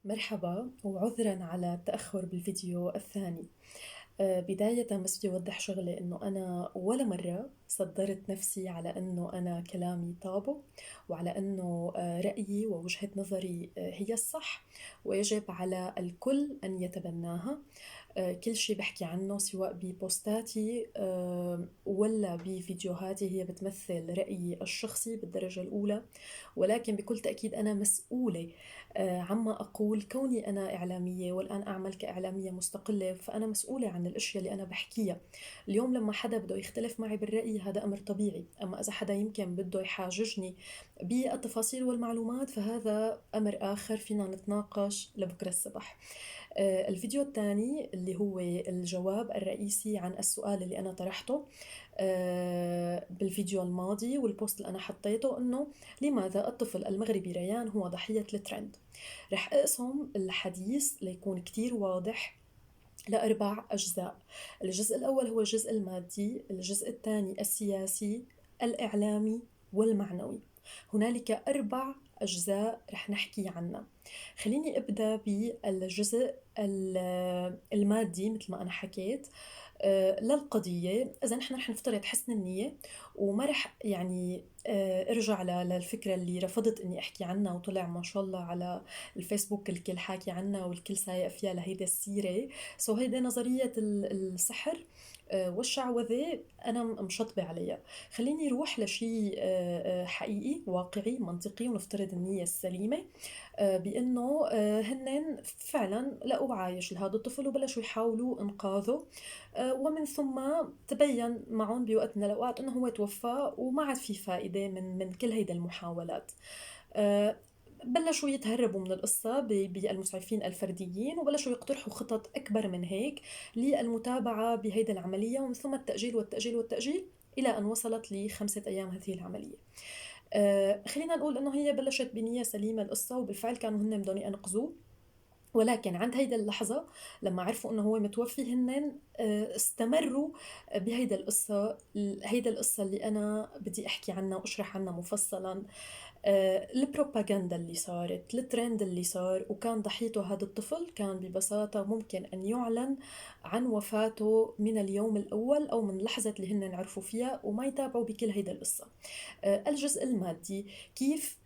مرحبا وعذرا على التأخر بالفيديو الثاني. بداية بس بدي أوضح شغلة إنه أنا ولا مرة صدرت نفسي على إنه أنا كلامي طابو، وعلى إنه رأيي ووجهة نظري هي الصح ويجب على الكل أن يتبناها. كل شي بحكي عنه سواء ببوستاتي ولا بفيديوهاتي هي بتمثل رأيي الشخصي بالدرجة الأولى، ولكن بكل تأكيد أنا مسؤولة عما أقول. كوني أنا إعلامية والآن أعمل كإعلامية مستقلة، فأنا مسؤولة عن الأشياء اللي أنا بحكيها. اليوم لما حدا بده يختلف معي بالرأي هذا أمر طبيعي، أما إذا حدا يمكن بده يحاججني بالتفاصيل والمعلومات فهذا أمر آخر، فينا نتناقش لبكرة الصبح. الفيديو الثاني اللي هو الجواب الرئيسي عن السؤال اللي أنا طرحته بالفيديو الماضي والبوست اللي أنا حطيته، إنه لماذا الطفل المغربي ريان هو ضحية الترند. رح أقسم الحديث ليكون كتير واضح لأربع أجزاء. الجزء الأول هو الجزء المادي، الجزء الثاني السياسي، الإعلامي، والمعنوي. هنالك أربع أجزاء رح نحكي عنها. خليني أبدأ بالجزء المادي مثل ما أنا حكيت. للقضية إذا نحن رح نفترض حسن النية وما رح يعني ارجع للفكرة اللي رفضت اني احكي عنها وطلع ما شاء الله على الفيسبوك الكل حاكي عنها والكل سايق فيها لهيدا السيرة. هيدا نظرية السحر والشعوذة أنا مشطبة عليها. خليني روح لشيء حقيقي واقعي منطقي ونفترض النية السليمة، بأنه هنن فعلا لقوا عايش لهذا الطفل وبلشوا يحاولوا إنقاذه. ومن ثم تبين معهم بوقت من الأوقات أنه هو توفى وما عاد في فائدة من كل هيدا المحاولات. آه، بلشوا يتهربوا من القصة بالمسعفين الفرديين وبلشوا يقترحوا خطط أكبر من هيك للمتابعة بهيدا العملية، ومن ثم التأجيل والتأجيل والتأجيل إلى أن وصلت ل5 أيام هذه العملية. خلينا نقول أنه هي بلشت بنية سليمة القصة، وبالفعل كانوا هن بدهم ينقذوه. ولكن عند هيدا اللحظة لما عرفوا انه هو متوفي هن استمروا بهيدا القصة. هيدا القصة اللي انا بدي احكي عنها واشرح عنها مفصلا. البروباغندا اللي صارت، الترند اللي صار، وكان ضحيته هذا الطفل كان ببساطة ممكن أن يعلن عن وفاته من اليوم الأول أو من لحظة اللي هن عرفوا فيها وما يتابعوا بكل هيدا القصة. الجزء المادي، كيف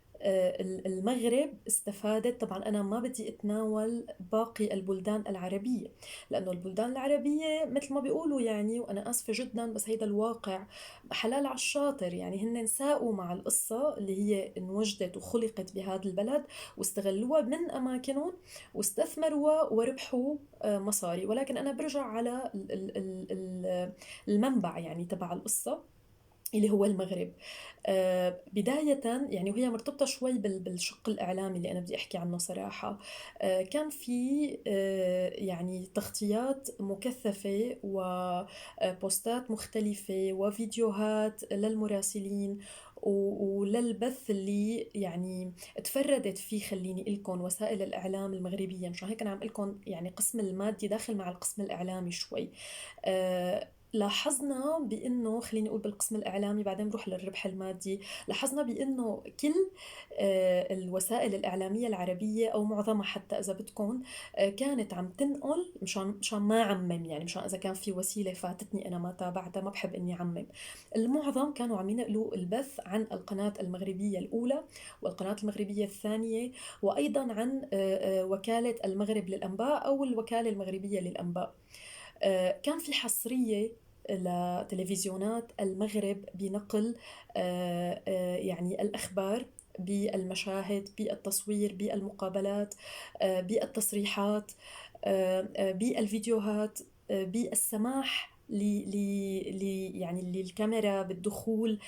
المغرب استفادت. طبعا أنا ما بدي أتناول باقي البلدان العربية، لأنه البلدان العربية مثل ما بيقولوا يعني، وأنا آسفة جدا بس هيدا الواقع، حلال على الشاطر. يعني هن ساقوا مع القصة اللي هي انوجدت وخلقت بهذا البلد واستغلوها من أماكنهم واستثمروها وربحوا مصاري. ولكن أنا برجع على المنبع يعني تبع القصة اللي هو المغرب. بداية يعني وهي مرتبطة شوي بالشق الإعلامي اللي أنا بدي أحكي عنه صراحة. كان في يعني تغطيات مكثفة وبوستات مختلفة وفيديوهات للمراسلين وللبث اللي يعني تفردت فيه، خليني لكم، وسائل الإعلام المغربية. مشان هيك أنا عم لكم يعني قسم المادي داخل مع القسم الإعلامي شوي. لاحظنا بأنه، خليني أقول بالقسم الإعلامي بعدين بروح للربح المادي، لاحظنا بأنه كل الوسائل الإعلامية العربية أو معظمها حتى إذا بدكم كانت عم تنقل، مشان ما عمم يعني، مشان إذا كان في وسيلة فاتتني أنا ما تابعتها ما بحب إني عمم. المعظم كانوا عم ينقلوا البث عن القناة المغربية الأولى والقناة المغربية الثانية، وأيضا عن وكالة المغرب للأنباء أو الوكالة المغربية للأنباء. كان في حصرية لتلفزيونات المغرب بنقل يعني الأخبار بالمشاهد، بالتصوير، بالمقابلات، بالتصريحات، بالفيديوهات، بالسماح يعني للكاميرا بالدخول.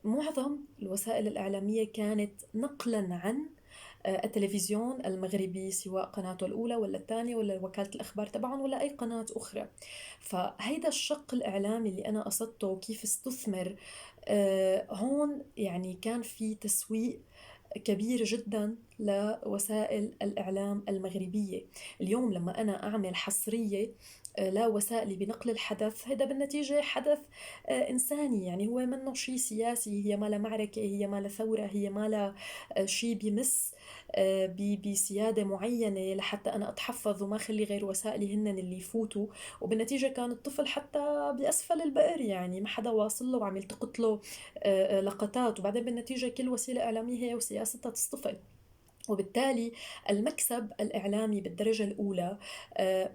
معظم الوسائل الإعلامية كانت نقلا عن التلفزيون المغربي، سواء قناته الأولى ولا الثانية ولا وكالة الأخبار تبعهم ولا أي قناة أخرى. فهيدا الشق الإعلامي اللي أنا قصدته وكيف استثمر هون، يعني كان في تسويق كبير جدا لوسائل الإعلام المغربية. اليوم لما أنا أعمل حصرية لوسائل بنقل الحدث، هذا بالنتيجة حدث إنساني، يعني هو منه شيء سياسي، هي ما لا معركة، هي ما لا ثورة، هي ما لا شيء بيمس بسيادة معينة لحتى أنا أتحفظ وما خلي غير وسائلي هن اللي يفوتوا. وبالنتيجة كان الطفل حتى بأسفل البئر، يعني ما حدا واصل له وعم يلتقط له لقطات، وبعدين بالنتيجة كل وسيلة إعلامية هي وسياستها تصطفل. وبالتالي المكسب الإعلامي بالدرجة الأولى،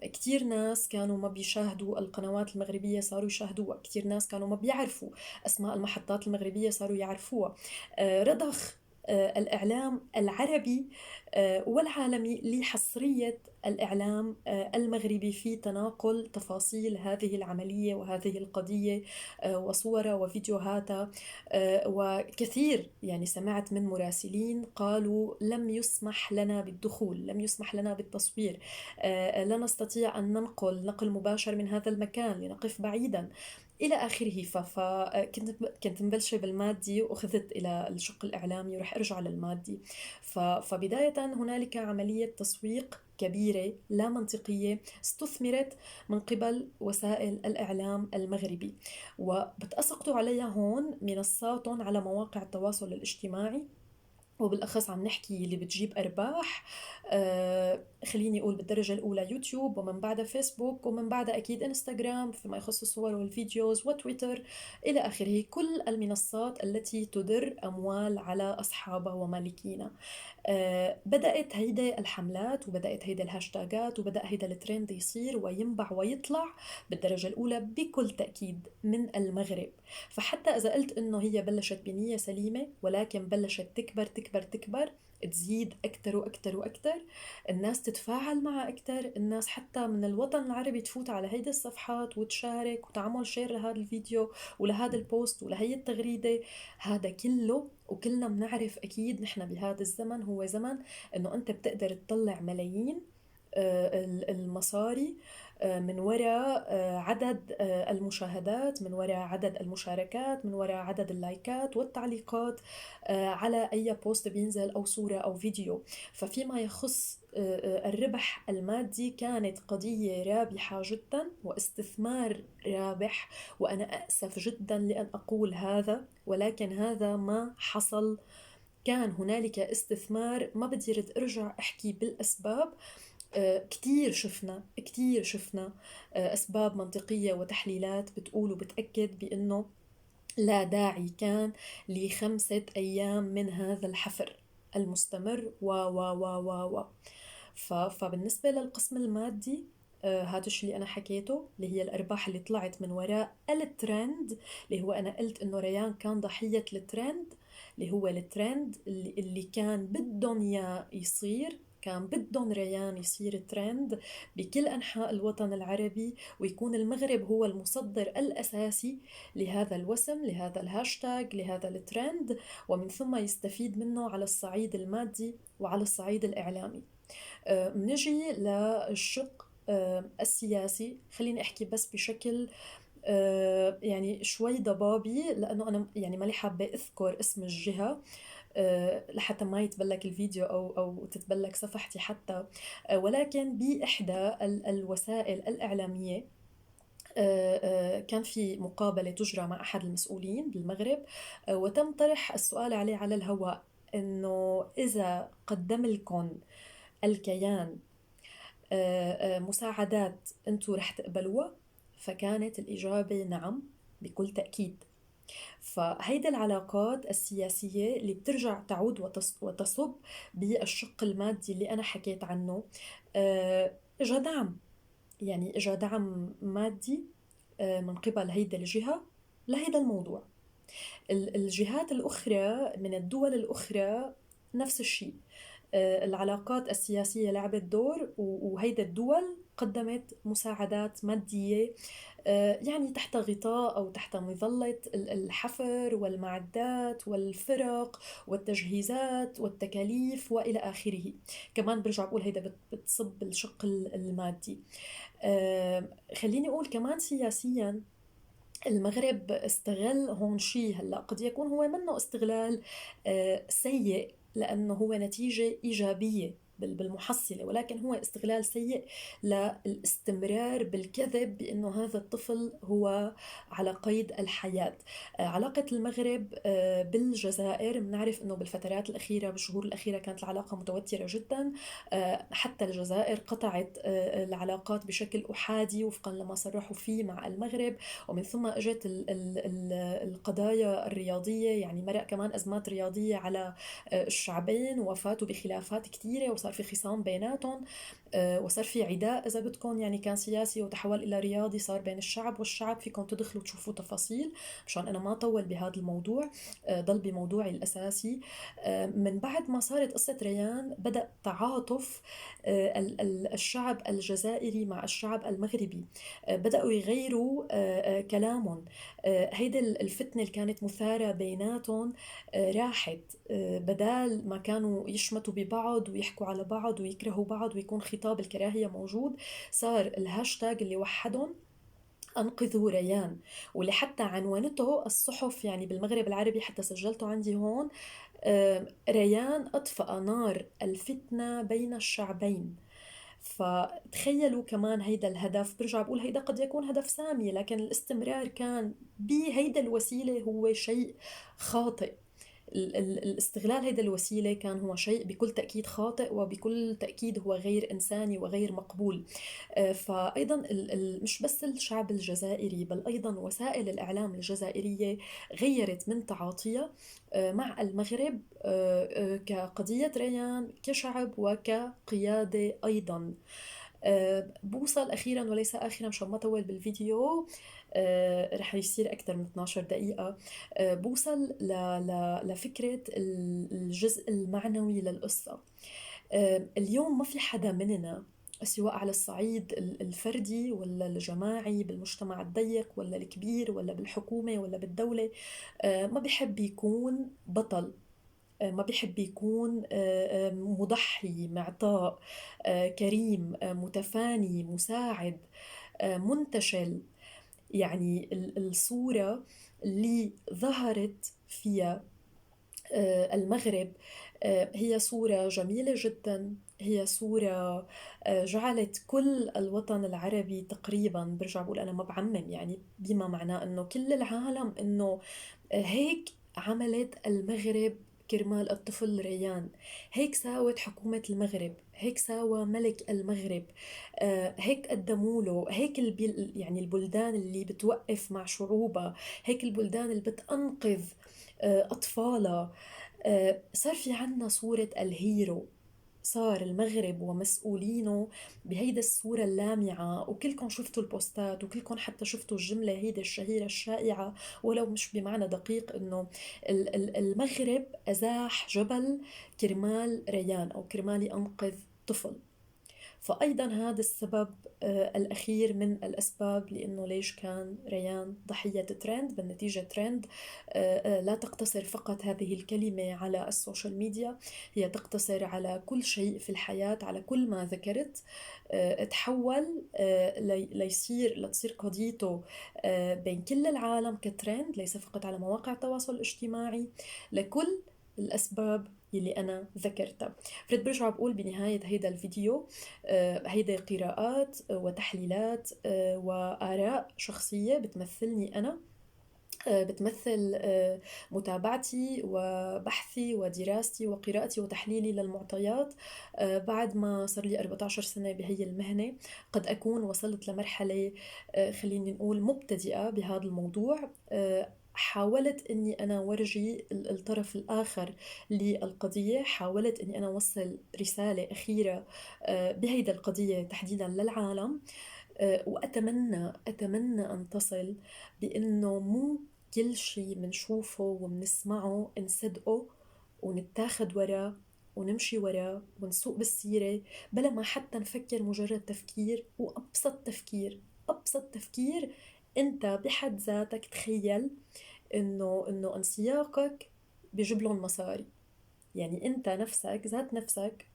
كتير ناس كانوا ما بيشاهدوا القنوات المغربية صاروا يشاهدوها، كتير ناس كانوا ما بيعرفوا أسماء المحطات المغربية صاروا يعرفوها. رضخ الإعلام العربي والعالمي لحصرية الإعلام المغربي في تناقل تفاصيل هذه العملية وهذه القضية وصورها وفيديوهاتها. وكثير يعني سمعت من مراسلين قالوا لم يسمح لنا بالدخول، لم يسمح لنا بالتصوير، لا نستطيع أن نقل مباشر من هذا المكان لنقف بعيدا إلى آخره. كنت مبلشة بالمادي وأخذت إلى الشق الإعلامي ورح أرجع للمادي. فبداية هنالك عملية تسويق كبيرة لا منطقية استثمرت من قبل وسائل الإعلام المغربي، وبتأسقطوا عليها هون منصاتهم على مواقع التواصل الاجتماعي، وبالأخص عم نحكي اللي بتجيب أرباح. خليني أقول بالدرجة الأولى يوتيوب، ومن بعدها فيسبوك، ومن بعدها أكيد إنستغرام فيما يخص الصور والفيديوز، وتويتر إلى آخره. كل المنصات التي تدر أموال على أصحابها ومالكينها. بدأت هيدا الحملات وبدأت هيدا الهاشتاجات وبدأ هيدا الترند يصير وينبع ويطلع بالدرجة الأولى بكل تأكيد من المغرب. فحتى إذا قلت إنه هي بلشت بنية سليمة، ولكن بلشت تكبر تكبر تكبر، تزيد أكتر وأكتر وأكتر، الناس تتفاعل معها أكتر، الناس حتى من الوطن العربي تفوت على هيدي الصفحات وتشارك وتعمل شير لهذا الفيديو ولهذا البوست ولهي التغريدة. هذا كله وكلنا بنعرف أكيد نحن بهذا الزمن هو زمن إنه أنت بتقدر تطلع ملايين المصاري من وراء عدد المشاهدات، من وراء عدد المشاركات، من وراء عدد اللايكات والتعليقات على أي بوست بينزل أو صورة أو فيديو. ففيما يخص الربح المادي كانت قضية رابحة جدا واستثمار رابح، وأنا أأسف جدا لأن أقول هذا، ولكن هذا ما حصل. كان هنالك استثمار، ما بدي رد أرجع أحكي بالأسباب. كتير شفنا أسباب منطقية وتحليلات بتقول وبتأكد بأنه لا داعي كان ل5 أيام من هذا الحفر المستمر و فبالنسبة للقسم المادي، هذا الشيء اللي أنا حكيته اللي هي الأرباح اللي طلعت من وراء الترند، اللي هو أنا قلت إنه ريان كان ضحية الترند، اللي هو الترند اللي كان بدهم يصير، كان بدهم ريان يصير ترند بكل أنحاء الوطن العربي، ويكون المغرب هو المصدر الأساسي لهذا الوسم، لهذا الهاشتاج، لهذا الترند، ومن ثم يستفيد منه على الصعيد المادي وعلى الصعيد الإعلامي. منجي للشق السياسي، خليني أحكي بس بشكل يعني شوي ضبابي، لأنه أنا يعني مالي حابة أذكر اسم الجهة لحتى ما يتبلك الفيديو أو تتبلك صفحتي حتى. ولكن بإحدى الوسائل الإعلامية كان في مقابلة تجرى مع أحد المسؤولين بالمغرب، وتم طرح السؤال عليه على الهواء إنه إذا قدم لكم الكيان مساعدات أنتوا رح تقبلوها؟ فكانت الإجابة نعم بكل تأكيد. فهيدا العلاقات السياسية اللي بترجع تعود وتصب بالشق المادي اللي أنا حكيت عنه، إجا دعم، يعني إجا دعم مادي من قبل هيدا الجهة لهيدا الموضوع. الجهات الأخرى من الدول الأخرى نفس الشيء، العلاقات السياسية لعبت دور، وهيدا الدول قدمت مساعدات مادية يعني تحت غطاء أو تحت مظلة الحفر والمعدات والفرق والتجهيزات والتكاليف وإلى آخره. كمان برجع بقول هيدا بتصب بالشق المادي. خليني أقول كمان سياسياً المغرب استغل هون شيء، هلا قد يكون هو منه استغلال سيء لأنه هو نتيجة إيجابية بالمحصلة، ولكن هو استغلال سيء للاستمرار بالكذب بأنه هذا الطفل هو على قيد الحياة. علاقة المغرب بالجزائر، بنعرف أنه بالفترات الأخيرة بالشهور الأخيرة كانت العلاقة متوترة جدا. حتى الجزائر قطعت العلاقات بشكل أحادي وفقا لما صرحوا فيه مع المغرب، ومن ثم اجت القضايا الرياضية، يعني مرق كمان أزمات رياضية على الشعبين، وفاتوا بخلافات كثيرة وصار في خصام بيناتهم، وصار في عداء إذا بدكم، يعني كان سياسي وتحول إلى رياضي صار بين الشعب والشعب. فيكم تدخلوا تشوفوا تفاصيل مشان أنا ما أطول بهذا الموضوع، ضل بموضوعي الأساسي. من بعد ما صارت قصة ريان بدأ تعاطف الشعب الجزائري مع الشعب المغربي، بدأوا يغيروا كلامهم. هيدا الفتنة اللي كانت مثارة بيناتهم راحت، بدال ما كانوا يشمتوا ببعض ويحكوا على بعض ويكرهوا بعض ويكون خطاب الكراهية موجود، صار الهاشتاج اللي وحدهم أنقذوا ريان، واللي حتى عنوانته الصحف يعني بالمغرب العربي، حتى سجلته عندي هون: ريان أطفأ نار الفتنة بين الشعبين. فتخيلوا كمان هيدا الهدف، برجع بقول هيدا قد يكون هدف سامي، لكن الاستمرار كان بهيدا الوسيلة هو شيء خاطئ. الاستغلال هيدا الوسيلة كان هو شيء بكل تأكيد خاطئ، وبكل تأكيد هو غير إنساني وغير مقبول. فأيضا مش بس الشعب الجزائري بل أيضا وسائل الإعلام الجزائرية غيرت من تعاطيها مع المغرب كقضية ريان كشعب وكقيادة أيضا. بوصل أخيرا وليس آخرا مشان ما أطول بالفيديو، رح يصير أكثر من 12 دقيقة. بوصل لفكرة الجزء المعنوي للقصة. اليوم ما في حدا مننا سواء على الصعيد الفردي ولا الجماعي بالمجتمع الضيق ولا الكبير ولا بالحكومة ولا بالدولة ما بيحب يكون بطل، ما بيحب يكون مضحي معطاء كريم متفاني مساعد منتشل. يعني الصورة اللي ظهرت فيها المغرب هي صورة جميلة جدا، هي صورة جعلت كل الوطن العربي تقريبا، برجع بقول أنا ما بعمم يعني، بما معناه أنه كل العالم أنه هيك عملت المغرب كرمال الطفل ريان، هيك ساوت حكومة المغرب، هيك ساوى ملك المغرب، هيك قدموا له، هيك يعني البلدان اللي بتوقف مع شعوبها، هيك البلدان اللي بتأنقذ أطفالها. صار في عنا صورة الهيرو، صار المغرب ومسؤولينه بهيدا الصورة اللامعة، وكلكم شفتوا البوستات وكلكم حتى شفتوا الجملة هيدا الشهيرة الشائعة ولو مش بمعنى دقيق، انه المغرب أزاح جبل كرمال ريان أو كرمال ينقذ طفل. فأيضا هذا السبب الأخير من الأسباب لأنه ليش كان ريان ضحية ترند. بالنتيجة ترند لا تقتصر فقط هذه الكلمة على السوشيال ميديا، هي تقتصر على كل شيء في الحياة، على كل ما ذكرت تحول لتصير قضيته بين كل العالم كترند، ليس فقط على مواقع التواصل الاجتماعي، لكل الأسباب يلي أنا ذكرتها. فريد برجع بقول بنهاية هيدا الفيديو هيدا قراءات وتحليلات وآراء شخصية بتمثلني أنا، بتمثل متابعتي وبحثي ودراستي وقراءتي وتحليلي للمعطيات. بعد ما صار لي 14 سنة بهي المهنة، قد أكون وصلت لمرحلة خليني نقول مبتدئة بهذا الموضوع. حاولت أني أنا ورجي الطرف الآخر للقضية، حاولت أني أنا أوصل رسالة أخيرة بهيدا القضية تحديدا للعالم. وأتمنى أن تصل، بأنه مو كل شيء منشوفه ومنسمعه نصدقه ونتاخد وراه ونمشي وراه ونسوق بالسيرة بلا ما حتى نفكر مجرد تفكير. وأبسط تفكير، أبسط تفكير، أنت بحد ذاتك تخيل إنه انسياقك بيجيب لهم مصاري. يعني أنت نفسك ذات نفسك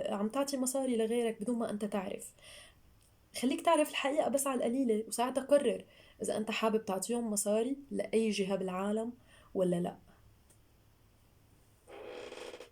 عم تعطي مصاري لغيرك بدون ما أنت تعرف. خليك تعرف الحقيقة بس على القليلة، وساعتها قرر إذا أنت حابب تعطيهم مصاري لأي جهة بالعالم ولا لا.